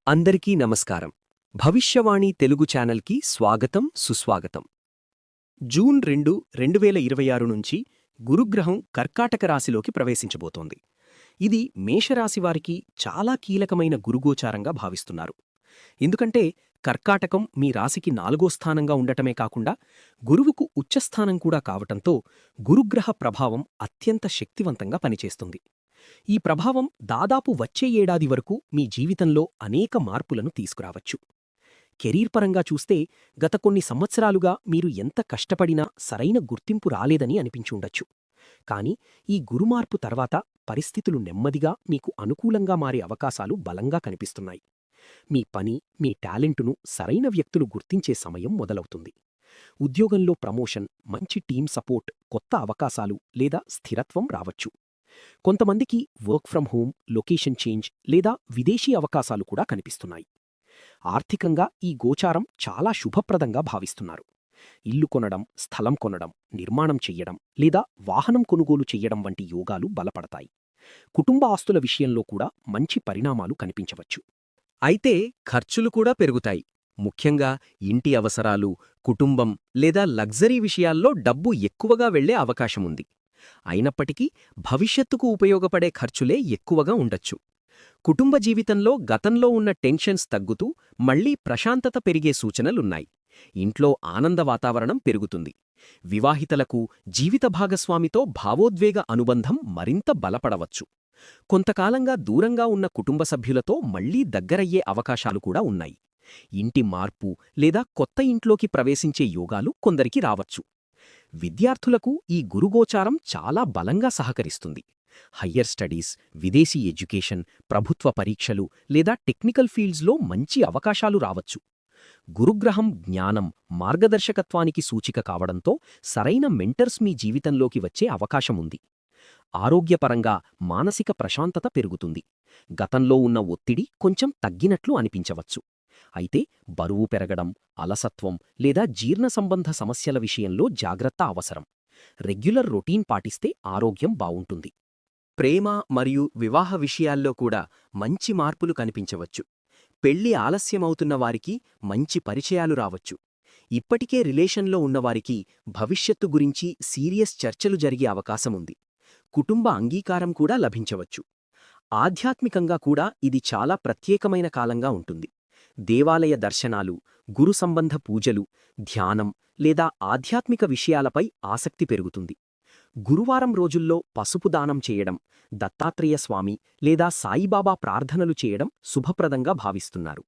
అందరికీ నమస్కారం. భవిష్యవాణి తెలుగు ఛానల్కి స్వాగతం, సుస్వాగతం. జూన్ 2, 2026 నుంచి గురుగ్రహం కర్కాటక రాశిలోకి ప్రవేశించబోతోంది. ఇది మేషరాశి వారికి చాలా కీలకమైన గురుగోచారంగా భావిస్తున్నారు. ఎందుకంటే కర్కాటకం మీ రాశికి 4వ స్థానంగా ఉండటమే కాకుండా గురువుకు ఉచ్చస్థానం కూడా కావటంతో గురుగ్రహ ప్రభావం అత్యంత శక్తివంతంగా పనిచేస్తుంది. ఈ ప్రభావం దాదాపు వచ్చే ఏడాది వరకు మీ జీవితంలో అనేక మార్పులను తీసుకురావచ్చు. కెరీర్ పరంగా చూస్తే గత కొన్ని సంవత్సరాలుగా మీరు ఎంత కష్టపడినా సరైన గుర్తింపు రాలేదని అనిపించుండొచ్చు. కాని ఈ గురుమార్పు తర్వాత పరిస్థితులు నెమ్మదిగా మీకు అనుకూలంగా మారే అవకాశాలు బలంగా కనిపిస్తున్నాయి. మీ పని, మీ టాలెంటును సరైన వ్యక్తులు గుర్తించే సమయం మొదలవుతుంది. ఉద్యోగంలో ప్రమోషన్, మంచి టీం సపోర్ట్, కొత్త అవకాశాలు లేదా స్థిరత్వం రావచ్చు. కొంతమందికి work from home, location change లేదా విదేశీ అవకాశాలు కూడా కనిపిస్తున్నాయి. ఆర్థికంగా ఈ గోచారం చాలా శుభప్రదంగా భావిస్తున్నారు. ఇల్లు కొనడం, స్థలం కొనడం, నిర్మాణం చెయ్యడం లేదా వాహనం కొనుగోలు చెయ్యడం వంటి యోగాలు బలపడతాయి. కుటుంబ ఆస్తుల విషయంలో కూడా మంచి పరిణామాలు కనిపించవచ్చు. అయితే ఖర్చులు కూడా పెరుగుతాయి. ముఖ్యంగా ఇంటి అవసరాలు, కుటుంబం లేదా లగ్జరీ విషయాల్లో డబ్బు ఎక్కువగా వెళ్లే అవకాశముంది. అయినప్పటికీ భవిష్యత్తుకు ఉపయోగపడే ఖర్చులే ఎక్కువగా ఉండొచ్చు. కుటుంబ జీవితంలో గతంలో ఉన్న టెన్షన్స్ తగ్గుతూ మళ్లీ ప్రశాంతత పెరిగే సూచనలున్నాయి. ఇంట్లో ఆనంద వాతావరణం పెరుగుతుంది. వివాహితలకు జీవిత భాగస్వామితో భావోద్వేగ అనుబంధం మరింత బలపడవచ్చు. కొంతకాలంగా దూరంగా ఉన్న కుటుంబ సభ్యులతో మళ్లీ దగ్గరయ్యే అవకాశాలు కూడా ఉన్నాయి. ఇంటి మార్పు లేదా కొత్త ఇంట్లోకి ప్రవేశించే యోగాలు కొందరికి రావచ్చు. విద్యార్థులకు ఈ గురుగోచారం చాలా బలంగా సహకరిస్తుంది. హయ్యర్ స్టడీస్, విదేశీ ఎడ్యుకేషన్, ప్రభుత్వ పరీక్షలు లేదా టెక్నికల్ ఫీల్డ్స్లో మంచి అవకాశాలు రావచ్చు. గురుగ్రహం జ్ఞానం, మార్గదర్శకత్వానికి సూచిక కావడంతో సరైన మెంటర్స్ మీ జీవితంలోకి వచ్చే అవకాశముంది. ఆరోగ్యపరంగా మానసిక ప్రశాంతత పెరుగుతుంది. గతంలో ఉన్న ఒత్తిడి కొంచెం తగ్గినట్లు అనిపించవచ్చు. అయితే బరువు పెరగడం, అలసత్వం లేదా జీర్ణ సంబంధ సమస్యల విషయంలో జాగ్రత్త అవసరం. రెగ్యులర్ రొటీన్ పాటిస్తే ఆరోగ్యం బావుంటుంది. ప్రేమ మరియు వివాహ విషయాల్లో కూడా మంచి మార్పులు కనిపించవచ్చు. పెళ్లి ఆలస్యమవుతున్న వారికి మంచి పరిచయాలు రావచ్చు. ఇప్పటికే రిలేషన్లో ఉన్నవారికి భవిష్యత్తు గురించి సీరియస్ చర్చలు జరిగే అవకాశముంది. కుటుంబ అంగీకారం కూడా లభించవచ్చు. ఆధ్యాత్మికంగా కూడా ఇది చాలా ప్రత్యేకమైన కాలంగా ఉంటుంది. దేవాలయ దర్శనాలు, గురు సంబంధ పూజలు, ధ్యానం లేదా ఆధ్యాత్మిక విషయాలపై ఆసక్తి పెరుగుతుంది. గురువారం రోజుల్లో పసుపు దానం చేయడం, దత్తాత్రేయ స్వామి లేదా సాయిబాబా ప్రార్థనలు చేయడం శుభప్రదంగా భావిస్తున్నారు.